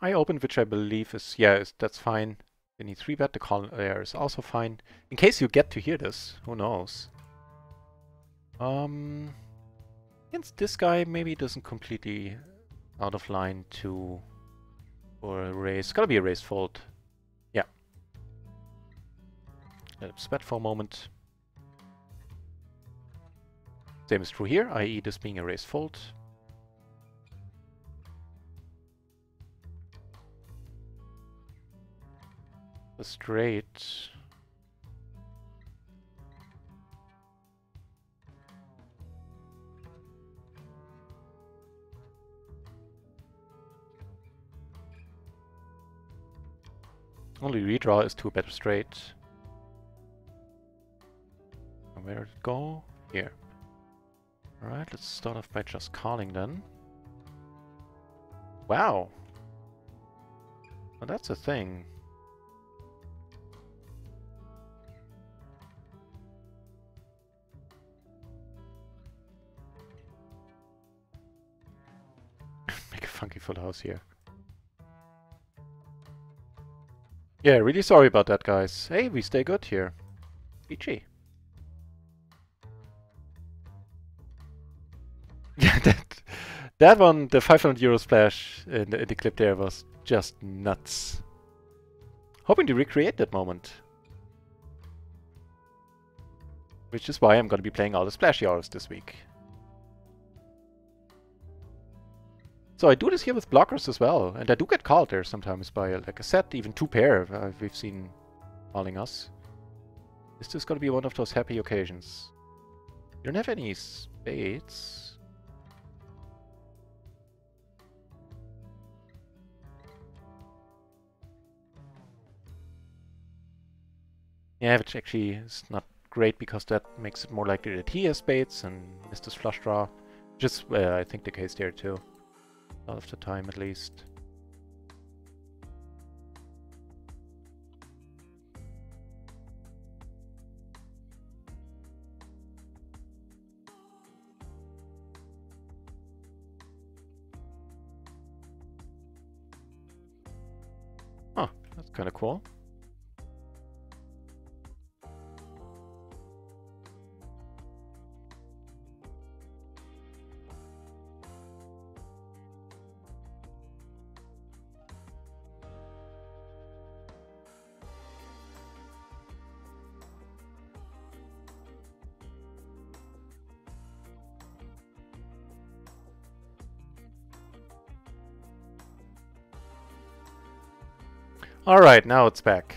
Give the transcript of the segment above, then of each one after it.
I opened, which I believe is, yeah, that's fine. They need 3-bet, the call there is also fine. In case you get to hear this, who knows? Against this guy, maybe it isn't completely out of line to... or a raise. It's gotta be a raise fold. Yeah. Let it sweat for a moment. Same is true here, i.e. this being a raise fold. The straight. Only redraw is to a better straight. And where did it go? Here. Alright, let's start off by just calling then. Wow! Well, that's a thing. Make a funky full house here. Yeah, really sorry about that, guys. Hey, we stay good here. GG. Yeah, that one, the 500 euro splash in the clip there was just nuts. Hoping to recreate that moment. Which is why I'm going to be playing all the splashy hours this week. So I do this here with blockers as well, and I do get called there sometimes by like a set, even 2 pair we've seen calling us. Is this going to be one of those happy occasions? You don't have any spades. Yeah, which actually is not great because that makes it more likely that he has spades and missed his flush draw. Which is, I think, the case there too. A lot of the time, at least. Oh, that's kind of cool. Alright, now it's back.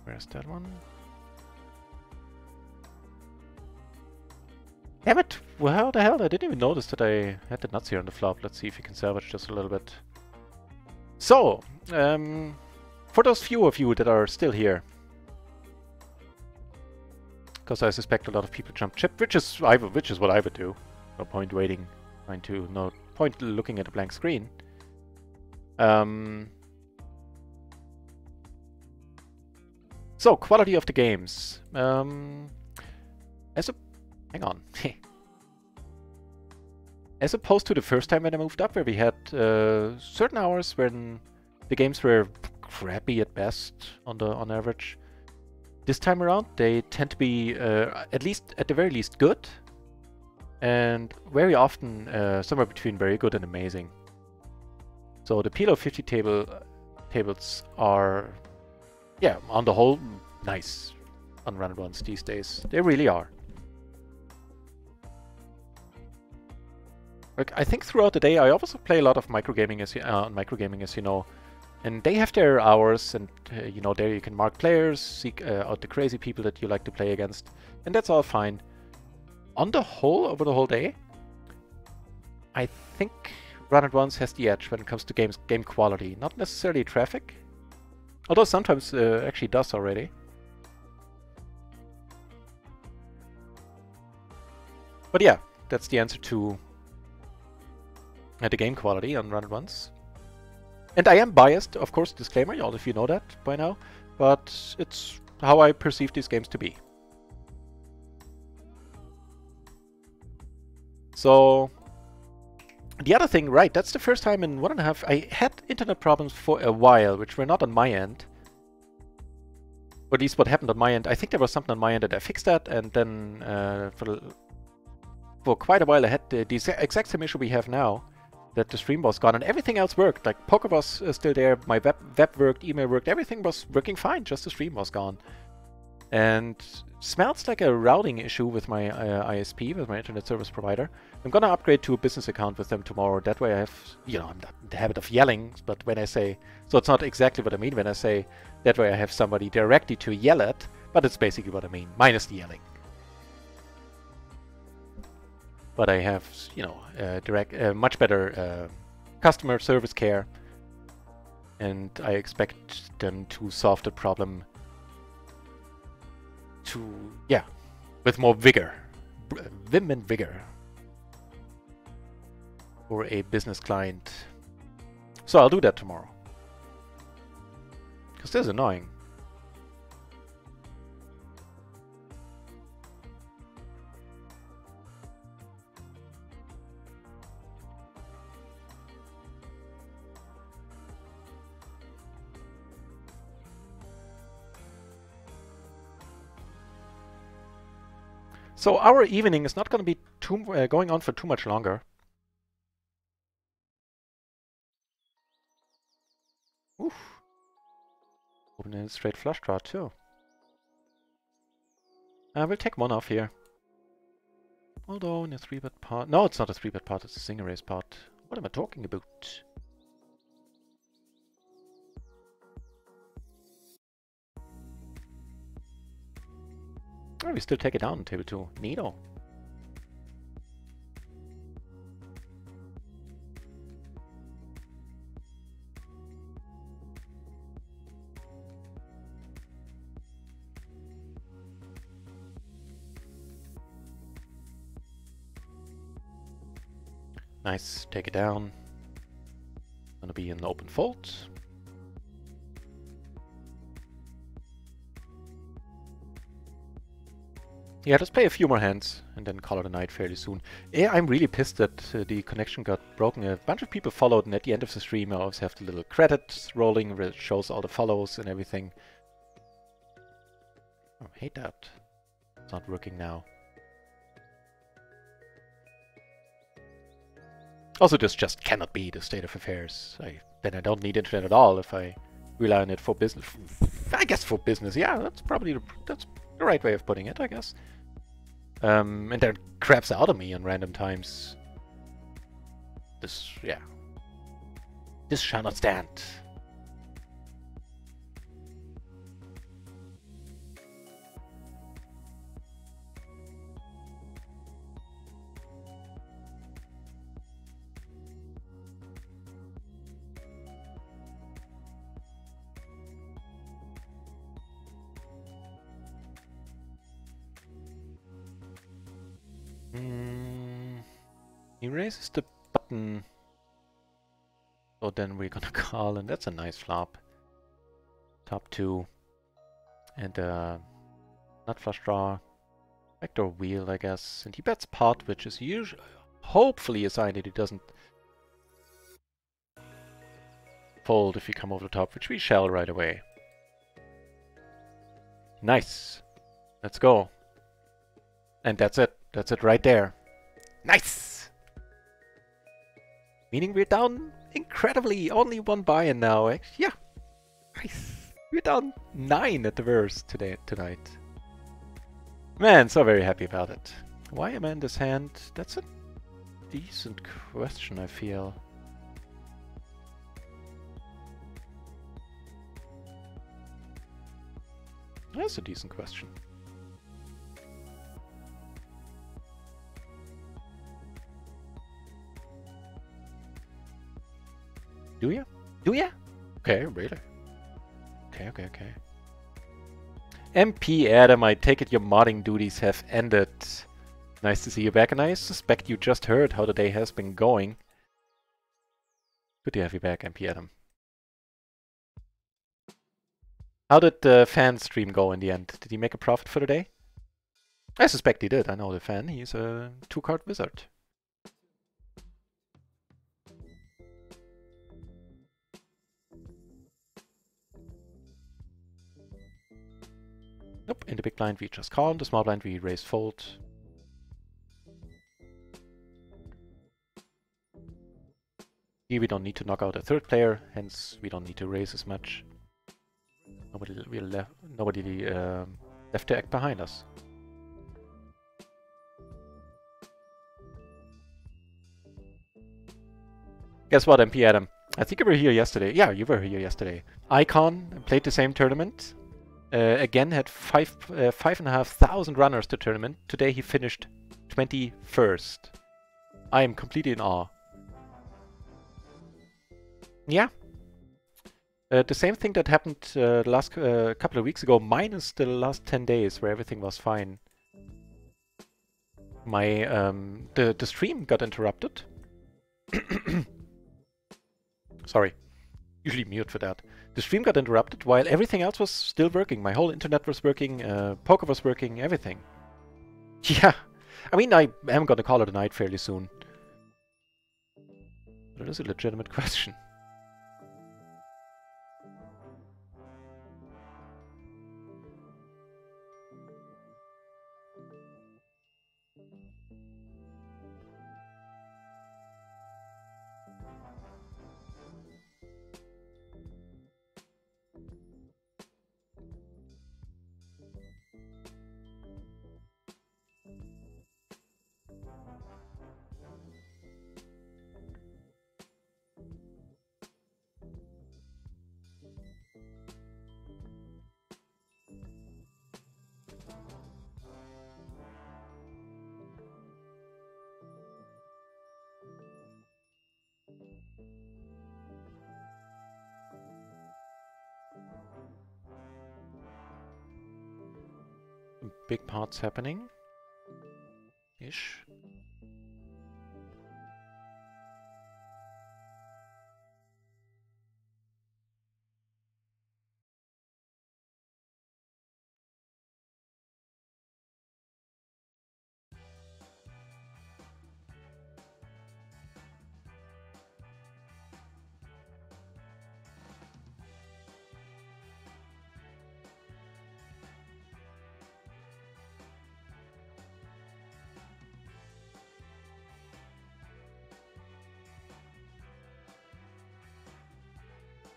Where's that one? Damn it! Well, how the hell? I didn't even notice that I had the nuts here on the flop. Let's see if we can salvage just a little bit. So, for those few of you that are still here, because I suspect a lot of people jump chip, which is what I would do. No point waiting, no point looking at a blank screen. So, quality of the games. Hang on. As opposed to the first time when I moved up, where we had certain hours when the games were crappy at best on average. This time around, they tend to be at the very least good, and very often somewhere between very good and amazing. So the PLO 50 tables are, yeah, on the whole, nice on RunItOnce these days. They really are. Like, I think throughout the day, I also play a lot of microgaming, as you know. And they have their hours, and you know, there you can mark players, seek out the crazy people that you like to play against, and that's all fine. On the whole, over the whole day, I think RunItOnce has the edge when it comes to game quality. Not necessarily traffic, although sometimes actually does already. But yeah, that's the answer to the game quality on RunItOnce. And I am biased, of course, disclaimer, all of you know that by now, but it's how I perceive these games to be. So the other thing, right, that's the first time in 1.5. I had internet problems for a while, which were not on my end. Or at least what happened on my end. I think there was something on my end that I fixed that, and then for quite a while I had the exact same issue we have now, that the stream was gone and everything else worked. Like poker was still there, my web worked, email worked, everything was working fine, just the stream was gone. And smells like a routing issue with my ISP, with my internet service provider. I'm gonna upgrade to a business account with them tomorrow. That way I have, you know, I'm not in the habit of yelling, but when I say, so it's not exactly what I mean when I say, that way I have somebody directly to yell at, but it's basically what I mean, minus the yelling. But I have, you know, much better customer service care, and I expect them to solve the problem with more vigor, vim and vigor, for a business client. So I'll do that tomorrow, because this is annoying. So our evening is not going to be going on for too much longer. Oof. Opening a straight flush draw too. I will take one off here. Although in a 3-bet pot... No, it's not a 3-bet pot, it's a single raise pot. What am I talking about? Oh, we still take it down on table 2. Neato. Nice, take it down. Gonna be an open fold. Yeah, just play a few more hands and then call it a night fairly soon. Yeah, I'm really pissed that the connection got broken. A bunch of people followed, and at the end of the stream I always have the little credits rolling where it shows all the follows and everything. Oh, I hate that. It's not working now. Also, this just cannot be the state of affairs. Then I don't need internet at all if I rely on it for business. I guess for business, yeah, that's probably that's the right way of putting it, I guess. And then craps out of me on random times. This, yeah. This shall not stand. He raises the button. So then we're gonna call, and that's a nice flop. Top 2. And nut flush draw. Backdoor wheel, I guess. And he bets pot, which is usually, hopefully a sign that he doesn't fold if you come over the top, which we shall right away. Nice. Let's go. And that's it. That's it right there. Nice! Meaning we're down incredibly. Only one buy-in now. Yeah. Nice. We're down 9 at the worst tonight. Man, so very happy about it. Why am I in this hand? That's a decent question, I feel. That's a decent question. Do ya? Do ya? Okay, really? Okay. MP Adam, I take it your modding duties have ended. Nice to see you back, and I suspect you just heard how the day has been going. Good to have you back, MP Adam. How did the fan stream go in the end? Did he make a profit for the day? I suspect he did. I know the fan. He's a 2-card wizard. Nope, in the big blind we just call, in the small blind we raise fold. Here we don't need to knock out a third player, hence we don't need to raise as much. Nobody left to act behind us. Guess what, MP Adam? I think you were here yesterday. Yeah, you were here yesterday. Icon played the same tournament. Again, had 5,500 runners to tournament. Today he finished 21st. I am completely in awe. Yeah. The same thing that happened the last couple of weeks ago, minus the last 10 days where everything was fine. My the stream got interrupted. Sorry, usually mute for that. The stream got interrupted while everything else was still working. My whole internet was working, poker was working, everything. Yeah, I mean, I am gonna call it a night fairly soon. That is a legitimate question. Big parts happening. Ish.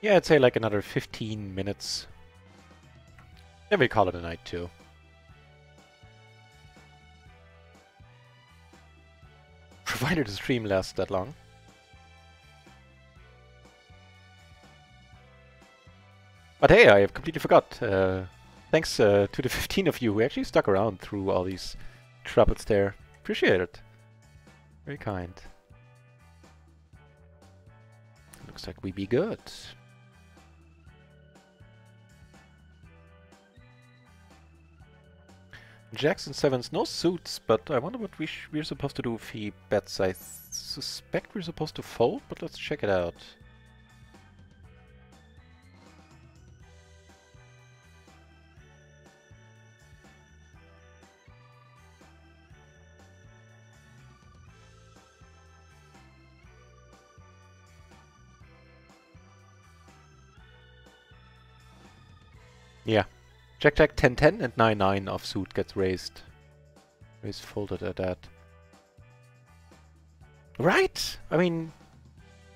Yeah, I'd say like another 15 minutes. Then we call it a night too. Provided the stream lasts that long. But hey, I have completely forgot. Thanks to the 15 of you who actually stuck around through all these troubles there. Appreciate it. Very kind. Looks like we be good. Jacks and sevens, no suits, but I wonder what we're supposed to do if he bets. I suspect we're supposed to fold, but let's check it out. Yeah. Jack, 10-10 and 9-9 offsuit gets raised. Raised folded at that. Right! I mean,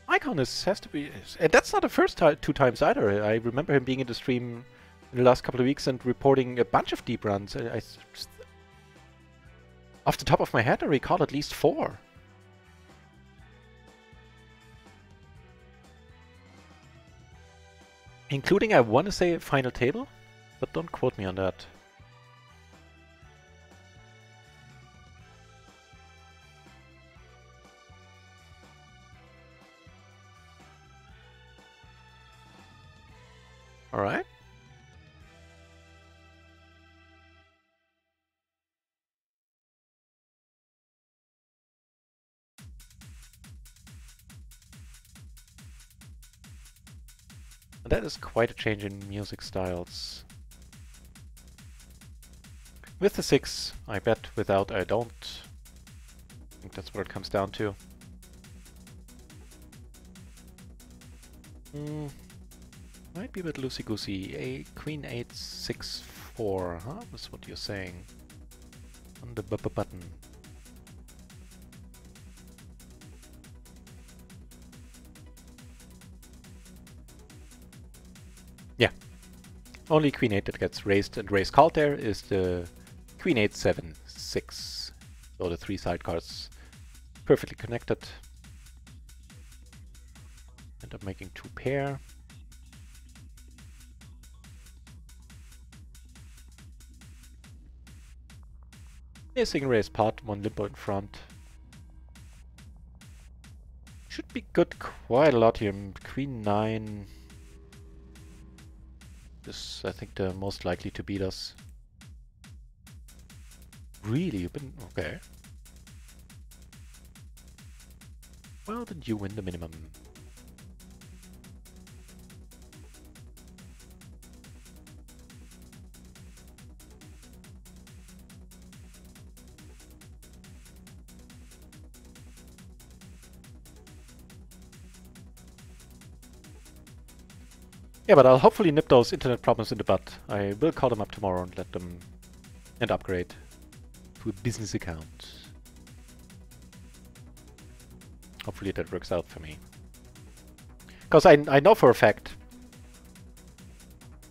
Icon has to be... And that's not the first two times either. I remember him being in the stream in the last couple of weeks and reporting a bunch of deep runs. Off the top of my head, I recall at least 4. Including, I want to say, final table? But don't quote me on that. All right. That is quite a change in music styles. With the 6, I bet. Without, I don't. I think that's what it comes down to. Might be a bit loosey-goosey. A queen 8, 6, 4, huh? That's what you're saying. On the button. Yeah. Only queen 8 that gets raised and raised called there is the queen 8, 7, 6. So the 3 sidecars perfectly connected. End up making 2 pair. Missing raised pot, 1 limbo in front. Should be good quite a lot here. Queen 9 is, I think, the most likely to beat us. Really? Okay. Well, then you win the minimum. Yeah, but I'll hopefully nip those internet problems in the bud. I will call them up tomorrow and let them and upgrade to a business account. Hopefully that works out for me. Because I know for a fact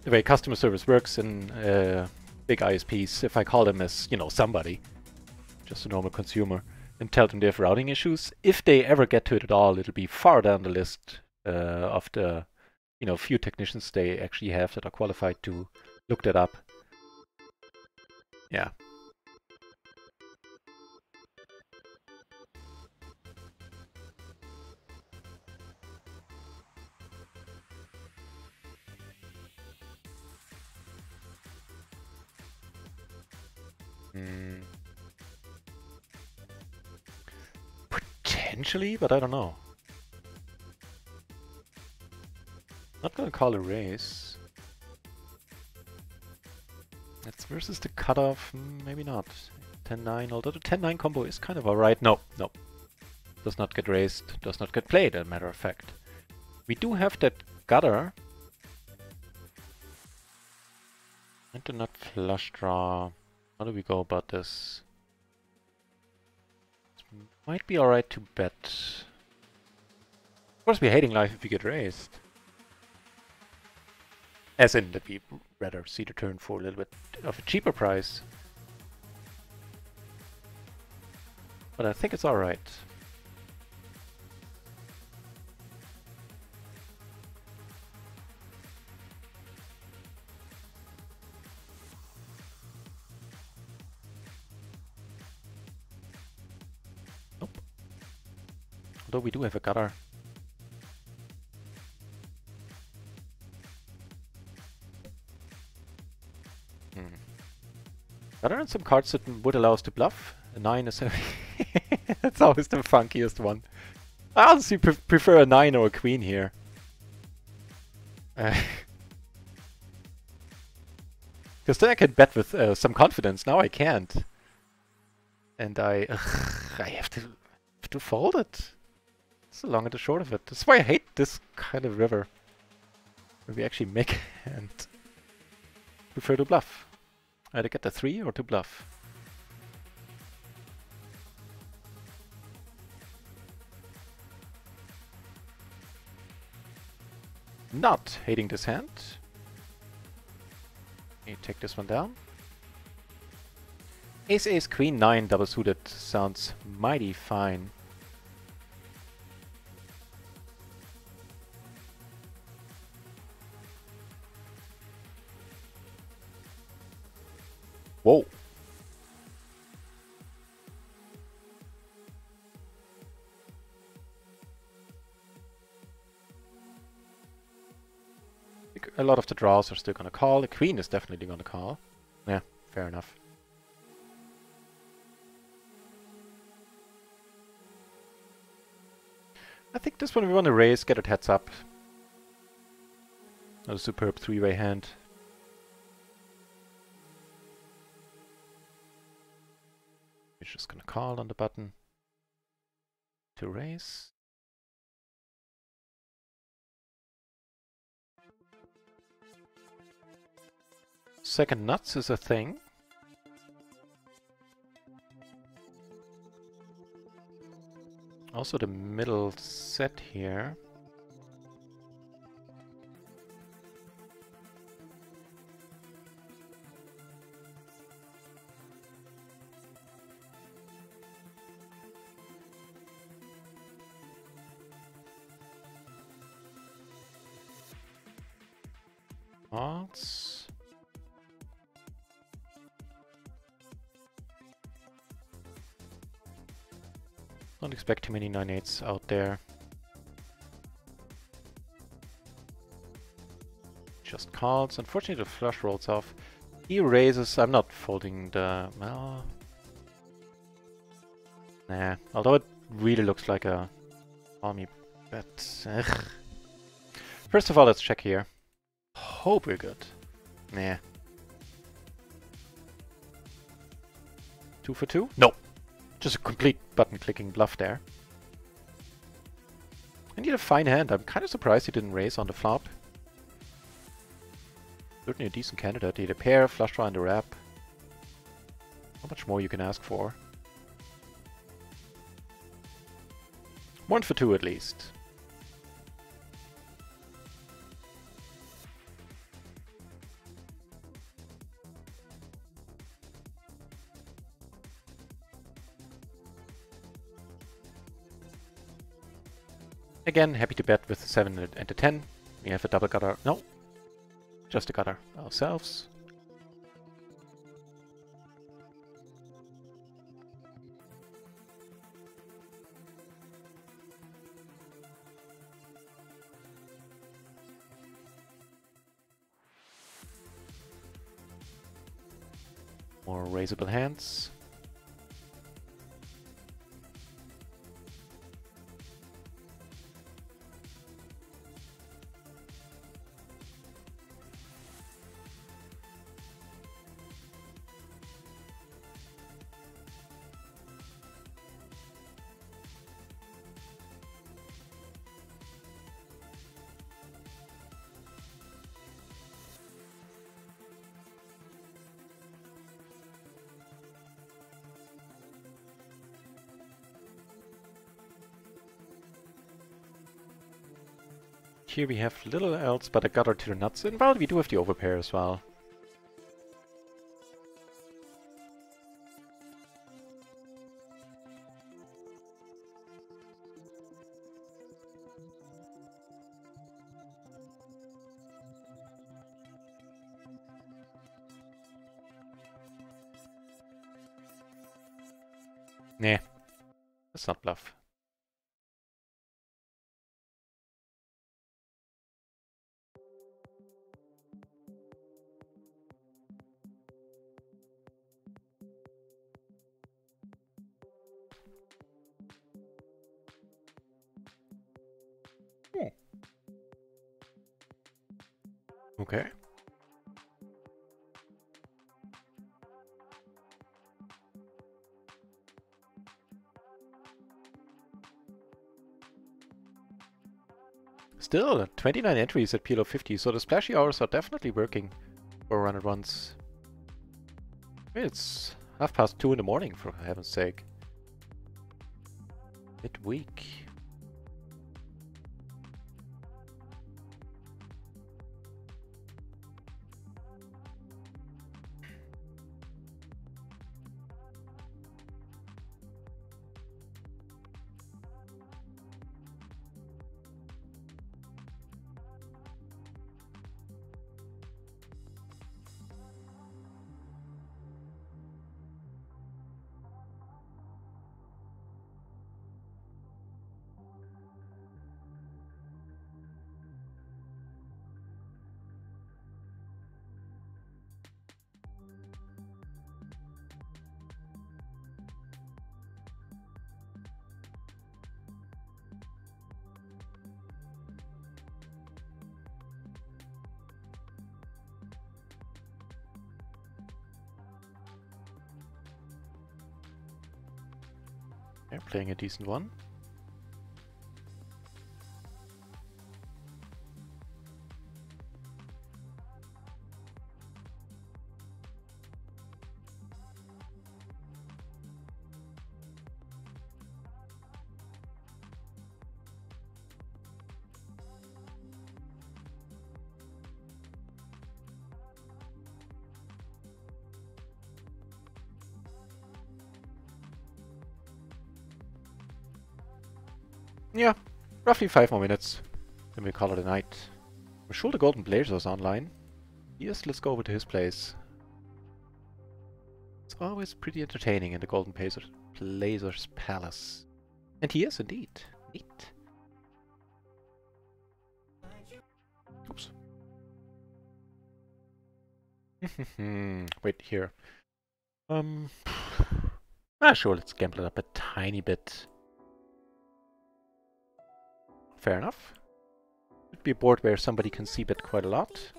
the way customer service works in big ISPs, if I call them as, you know, somebody, just a normal consumer, and tell them they have routing issues, if they ever get to it at all, it'll be far down the list of the, you know, few technicians they actually have that are qualified to look that up. Yeah. Potentially, but I don't know. Not gonna call a race. That's versus the cutoff, maybe not. 10-9, although the 10-9 combo is kind of alright. No. Does not get raised, does not get played, as a matter of fact. We do have that gutter. And the nut flush draw. How do we go about this? It might be alright to bet. Of course we're hating life if we get raised. As in that we rather see the turn for a little bit of a cheaper price. But I think it's alright. Nope. Although we do have a gutter. Gutter and some cards that would allow us to bluff. A 9 is that's always the funkiest one. I honestly prefer a 9 or a queen here. Because then I can bet with some confidence. Now I can't. And I have to fold it. That's the long and the short of it. That's why I hate this kind of river. Where we actually make and prefer to bluff. Either get the 3 or to bluff. Not hating this hand. Okay, take this one down. Ace, ace, queen, 9 double suited sounds mighty fine. Whoa. A lot of the draws are still going to call. The queen is definitely going to call. Yeah, fair enough. I think this one we want to raise, get it heads up. A superb 3-way hand. We're just gonna call on the button to raise. second nuts is a thing. Also the middle set here. Odds. Don't expect too many 9/8s out there. Just calls. Unfortunately, the flush rolls off. He raises. I'm not folding the. Well, nah. Although it really looks like a call me bet. Ugh. First of all, let's check here. Hope we're good. Nah. 2 for 2? No. Just a complete button-clicking bluff there. I need a fine hand. I'm kind of surprised he didn't raise on the flop. Certainly a decent candidate. He had a pair, flush draw, and a wrap. How much more you can ask for? 1 for 2 at least. Again, happy to bet with the 7 and the 10. We have a double gutter. No, just a gutter ourselves. More raisable hands. Here we have little else but a gutter to the nuts, and well, we do have the overpair as well. Nah, let's not bluff. Okay. Still, 29 entries at PLO 50, so the splashy hours are definitely working for RunItOnce. It's 2:30 in the morning, for heaven's sake. Midweek. They're playing a decent one. Yeah, roughly 5 more minutes. Then we call it a night. I'm sure the Golden Blazer's online. Yes, let's go over to his place. It's always pretty entertaining in the Golden Blazer's palace. And he is indeed. Neat. Oops. Wait, here. Sure, let's gamble it up a tiny bit. Fair enough. Could be a board where somebody can see bet quite a lot.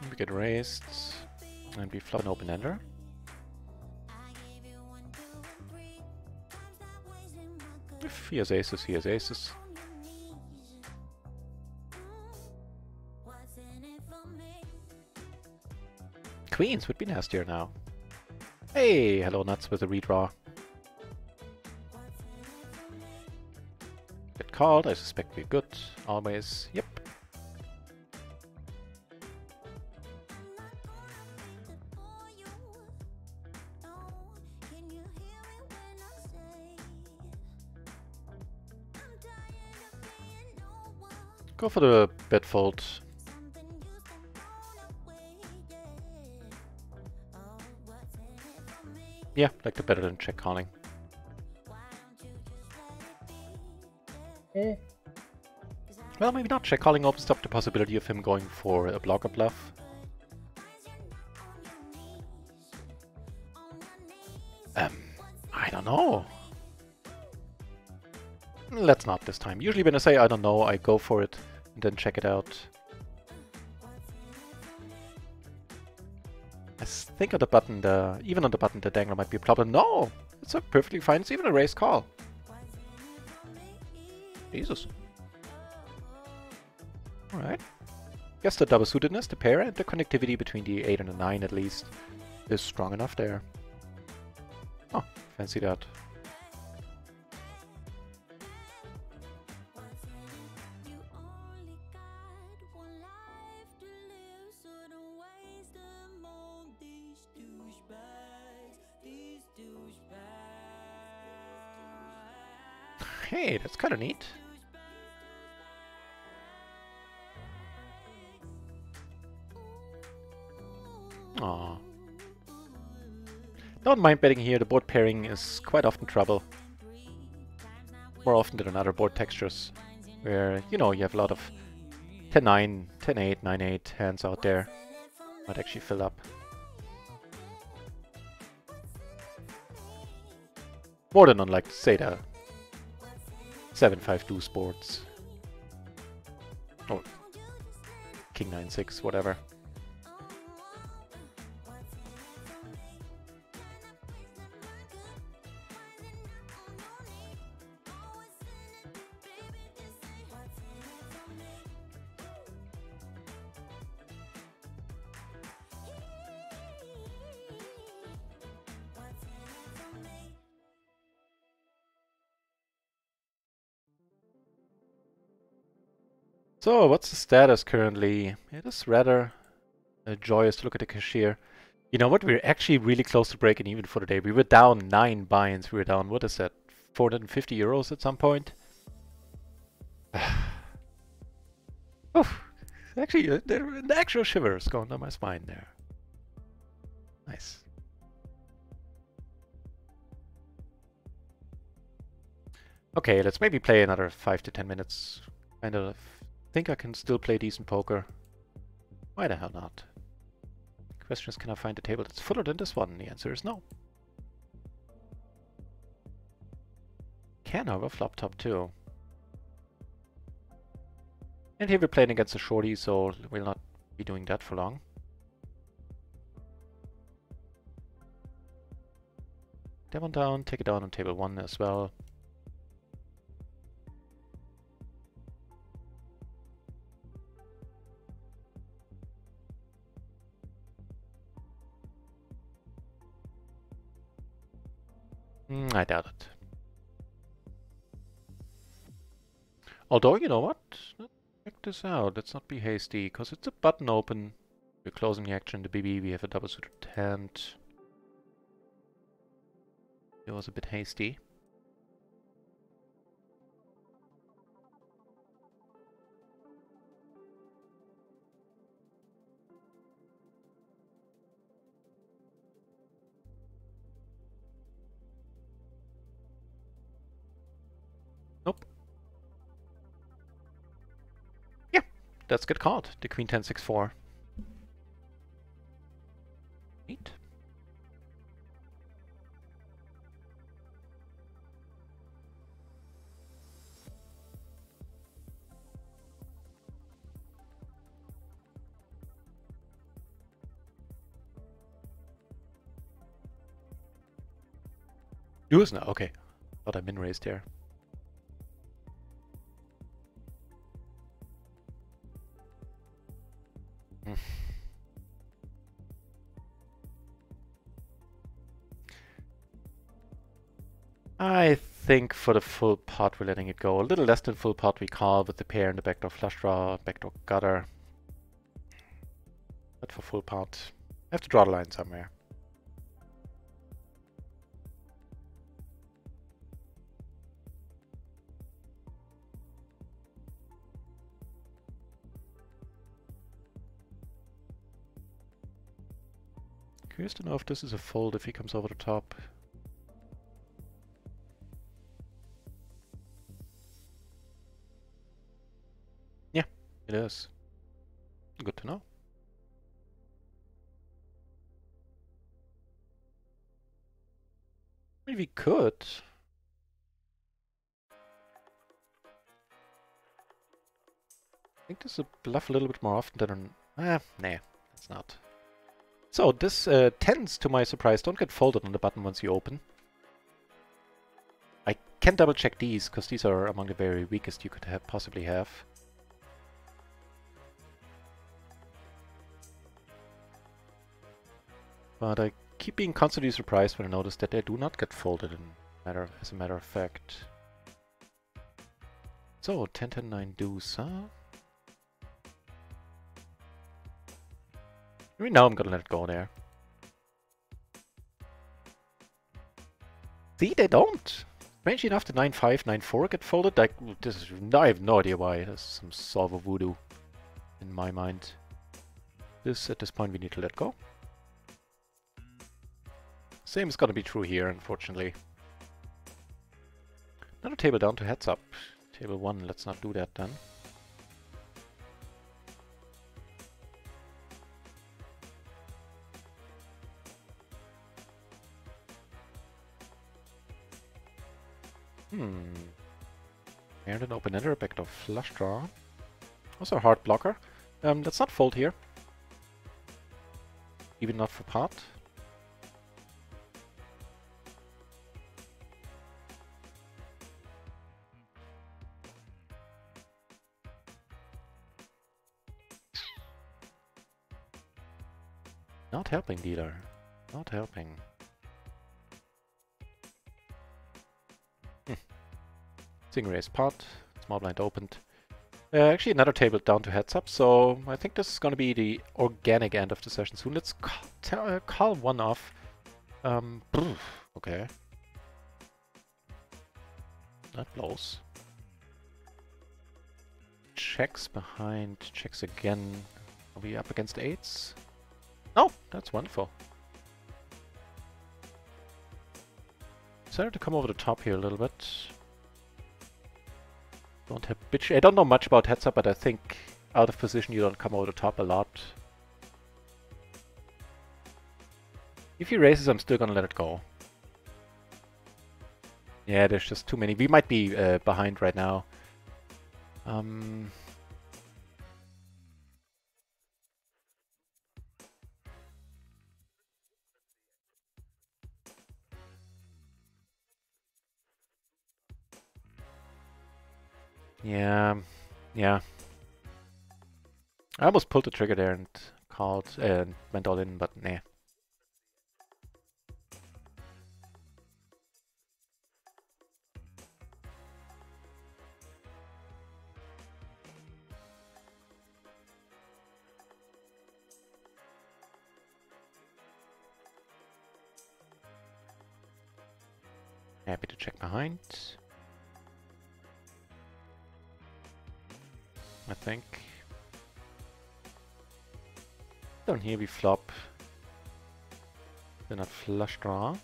We get raised and we flop an open-ender. If he has aces, he has aces. Queens would be nastier now. Hey, hello nuts with a redraw. Get called, I suspect we're good. Always, yep. Go for the bet fold. Yeah, like the better than check calling. Well, maybe not. Check calling opens up the possibility of him going for a blocker bluff. I don't know. Let's not this time. Usually when I say I don't know, I go for it and then check it out. I think on the button, even on the button, the dangler might be a problem. No! It's a perfectly fine. It's even a raise call. Jesus. Alright. Guess the double suitedness, the pair, and the connectivity between the 8 and the 9 at least is strong enough there. Oh, fancy that. Hey, that's kind of neat. Aww. Don't mind betting here, the board pairing is quite often trouble. More often than in other board textures, where, you know, you have a lot of 10-9, 10-8, 9-8 hands out there. Might actually fill up. More than on, like, say, the 7-5 deuce boards. Or King 9-6, whatever. So, what's the status currently? It is rather joyous to look at the cashier. You know what? We're actually really close to breaking even for the day. We were down 9 buy-ins. We were down, what is that, 450 euros at some point? Oof. Actually, the actual shivers going down my spine there. Nice. Okay, let's maybe play another 5 to 10 minutes. Kind of think I can still play decent poker. Why the hell not? Question is, can I find a table that's fuller than this one? The answer is no. Can, however, flop top too. And here we're playing against a shorty, so we'll not be doing that for long. That one down, take it down on table 1 as well. I doubt it. Although, you know what? Let's check this out. Let's not be hasty, because it's a button open. We're closing the action. The BB, we have a double suited hand. It was a bit hasty. Nope. Yeah, let's get called. The queen 10-6-4. Neat. Yours now, okay. Thought I min-raised there. I think for the full pot we're letting it go. A little less than full pot we call with the pair and the backdoor flush draw, backdoor gutter. But for full pot, I have to draw the line somewhere. Curious to know if this is a fold if he comes over the top. Yeah, it is. Good to know. Maybe we could. I think this is a bluff a little bit more often than nah, it's not. So this tens, to my surprise, don't get folded on the button once you open. I can double check these, because these are among the very weakest you could possibly have. But I keep being constantly surprised when I notice that they do not get folded as a matter of fact. So 10-10-9 deuce, huh? I mean, now I'm gonna let it go there. See, they don't. Strangely enough, the 9-5, 9-4 get folded. Like, this is, I have no idea why. There's some solver voodoo in my mind. At this point, we need to let go. Same is gonna be true here, unfortunately. Another table down to heads up. Table 1, let's not do that then. And an open-ender, backdoor flush draw. Also a hard blocker. Let's not fold here. Even not for pot. Not helping, dealer. Not helping. Single raise pot. Small blind opened. Actually, another table down to heads up, so I think this is going to be the organic end of the session soon. Let's call one off. Okay. That blows. Checks behind, checks again. Are we up against eights? Oh, that's wonderful. Decided to come over the top here a little bit. I don't know much about heads up, but I think out of position you don't come over the top a lot. If he raises, I'm still gonna let it go. Yeah, there's just too many. We might be behind right now. Yeah. I almost pulled the trigger there and called and went all in, but nah. check behind. I think. Down here we flop the nut flush draw.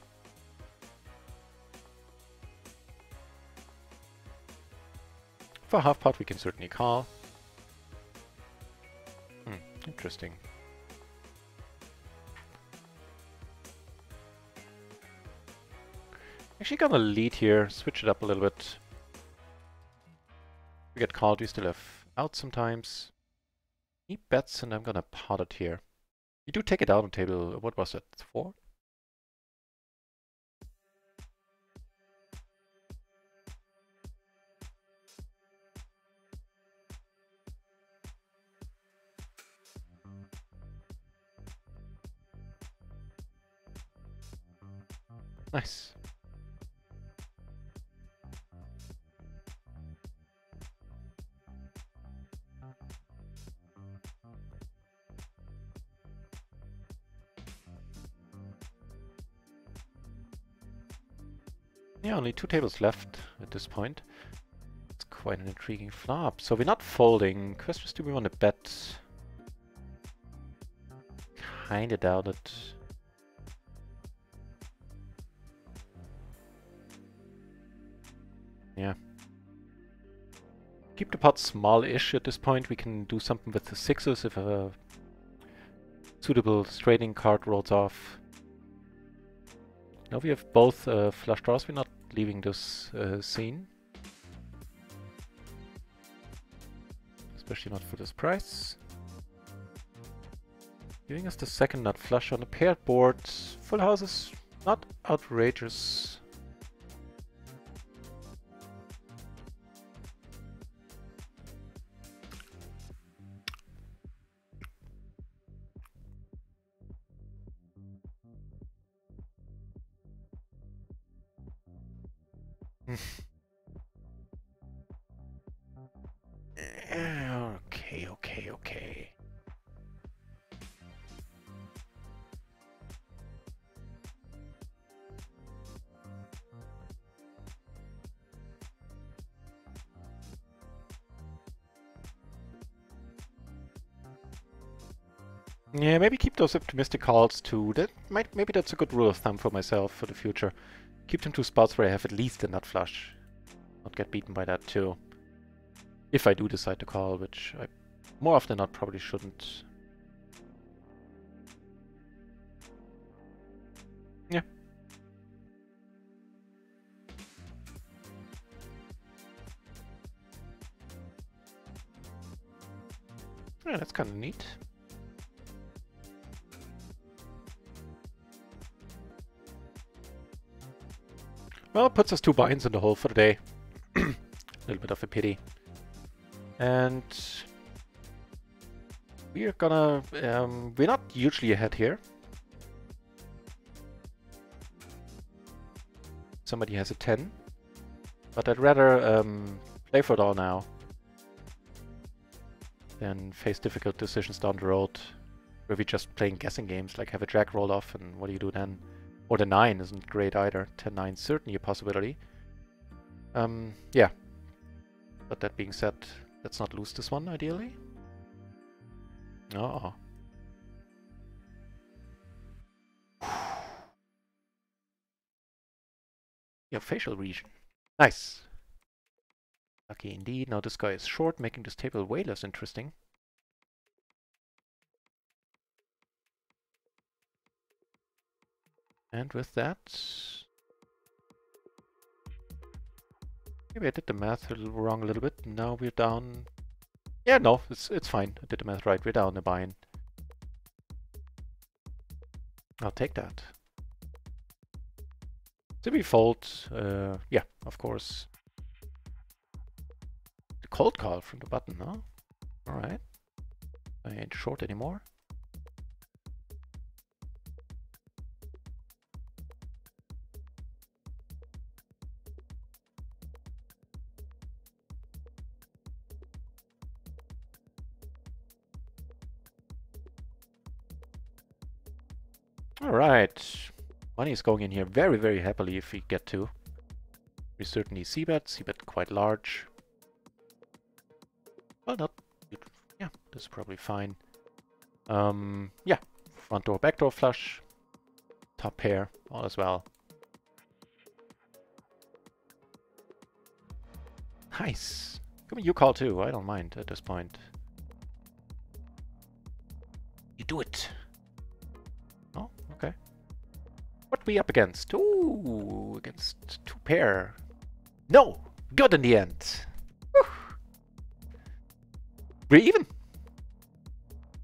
For half pot we can certainly call. Interesting. Actually gonna lead here, switch it up a little bit. We get called, we still have out sometimes. He bets and I'm gonna pot it here. We do take it out on table, what was it, 4? Nice. Yeah, only 2 tables left at this point. It's quite an intriguing flop. So we're not folding. Question is, do we want to bet? Kinda doubt it. Yeah. Keep the pot small-ish at this point. We can do something with the 6s if a suitable straighting card rolls off. Now we have both flush draws. We're not leaving this scene. Especially not for this price. Giving us the second nut flush on a paired board. Full house is not outrageous. Okay. Yeah, maybe keep those optimistic calls too. Maybe that's a good rule of thumb for myself for the future. Keep them to spots where I have at least a nut flush. Not get beaten by that too. If I do decide to call, which I more often than not probably shouldn't. Yeah. Yeah, that's kind of neat. Well, puts us 2 binds in the hole for the day. A little bit of a pity. And we are gonna... we're not hugely ahead here. Somebody has a 10. But I'd rather play for it all now than face difficult decisions down the road where we're just playing guessing games, like have a jack roll off and what do you do then? Or the 9 isn't great either. 10-9 certainly a possibility. Yeah. But that being said, let's not lose this one, ideally. Oh. Yeah, facial region. Nice. Lucky indeed. Now this guy is short, making this table way less interesting. And with that... maybe I did the math wrong a little bit. Now we're down... yeah, no, it's fine. I did the math right. We're down a buy-in. I'll take that. Did we fold? Yeah, of course. The cold call from the button, huh? Alright. I ain't short anymore. Alright. Money is going in here very, very happily if we get to. We certainly seabed quite large. Well, not, yeah, this is probably fine. Yeah, front door, back door flush, top pair, all as well. Nice. Come on, you call too, I don't mind at this point. You do it. Oh, okay. What are we up against? Ooh, against two pair. No! Good in the end. Whew. We're even.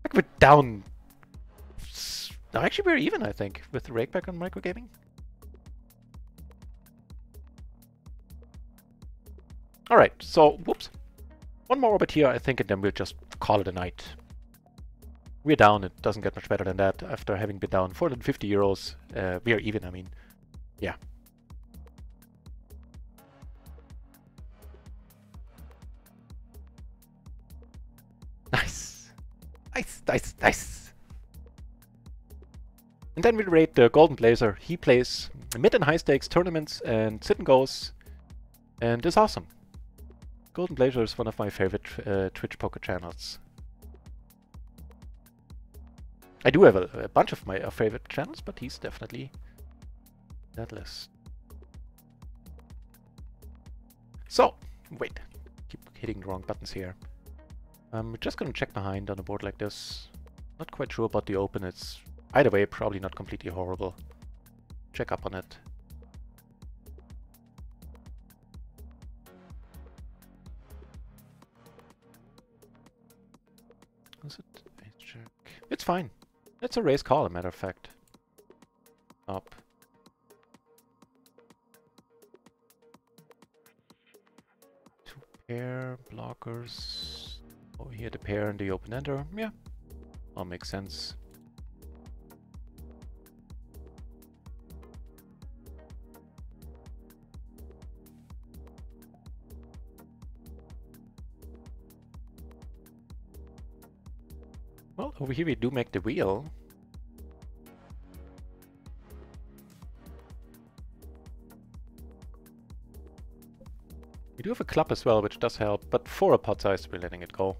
Like we're down. No, actually we're even, I think, with the rakeback on microgaming. Alright, so, whoops. One more orbit here, I think, and then we'll just call it a night. We're down, it doesn't get much better than that. After having been down 450 euros, we are even, I mean, yeah. Nice. Nice, nice, nice. And then we rate the Golden Blazer. He plays mid and high stakes tournaments and sit and goes, and is awesome. Golden Blazer is one of my favorite Twitch poker channels. I do have a bunch of my favorite channels, but he's definitely that list. So, wait, keep hitting the wrong buttons here. I'm just gonna check behind on a board like this. Not quite sure about the open. It's either way probably not completely horrible. Check up on it. Is it ace check? It's fine. It's a raise call, a matter of fact. Up. Two pair blockers. Over here, the pair and the open ender. Yeah, all makes sense. Well, over here we do make the wheel. We do have a club as well, which does help, but for a pot size, we're letting it go.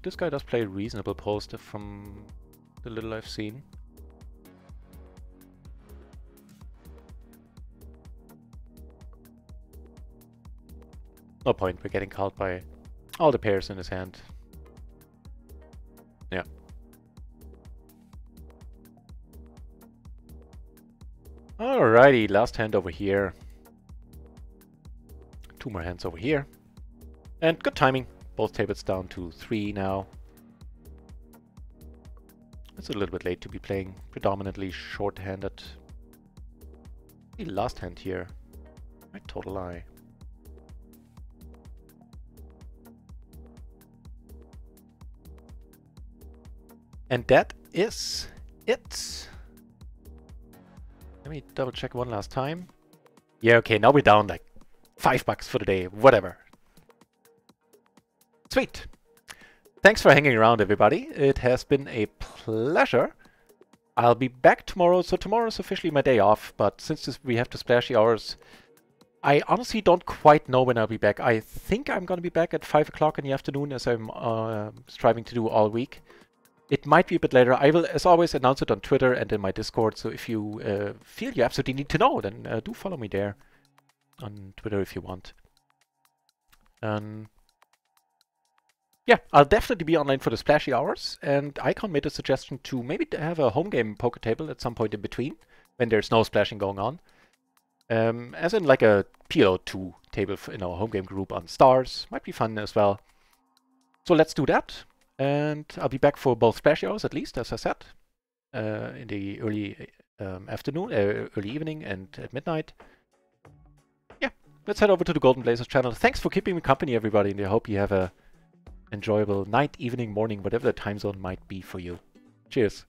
This guy does play reasonable post from the little I've seen. No point, we're getting called by all the pairs in his hand. Yeah. Alrighty, last hand over here. Two more hands over here. And good timing. Both tables down to 3 now. It's a little bit late to be playing predominantly short-handed. The last hand here. My total lie. And that is it. Let me double check one last time. Yeah, okay, now we're down like $5 for the day, whatever. Sweet. Thanks for hanging around, everybody. It has been a pleasure. I'll be back tomorrow. So tomorrow is officially my day off, but since we have the splashy hours, I honestly don't quite know when I'll be back. I think I'm going to be back at 5 o'clock in the afternoon, as I'm striving to do all week. It might be a bit later. I will, as always, announce it on Twitter and in my Discord. So if you feel you absolutely need to know, then do follow me there on Twitter if you want. Yeah, I'll definitely be online for the splashy hours. And Icon made a suggestion to maybe have a home game poker table at some point in between when there's no splashing going on. As in like a PLO 2 table in our home game group on Stars. Might be fun as well. So let's do that. And I'll be back for both splashy hours, at least, as I said, in the early afternoon, early evening, and at midnight. Yeah, let's head over to the Golden Blazers channel. Thanks for keeping me company, everybody, and I hope you have a enjoyable night, evening, morning, whatever the time zone might be for you. Cheers.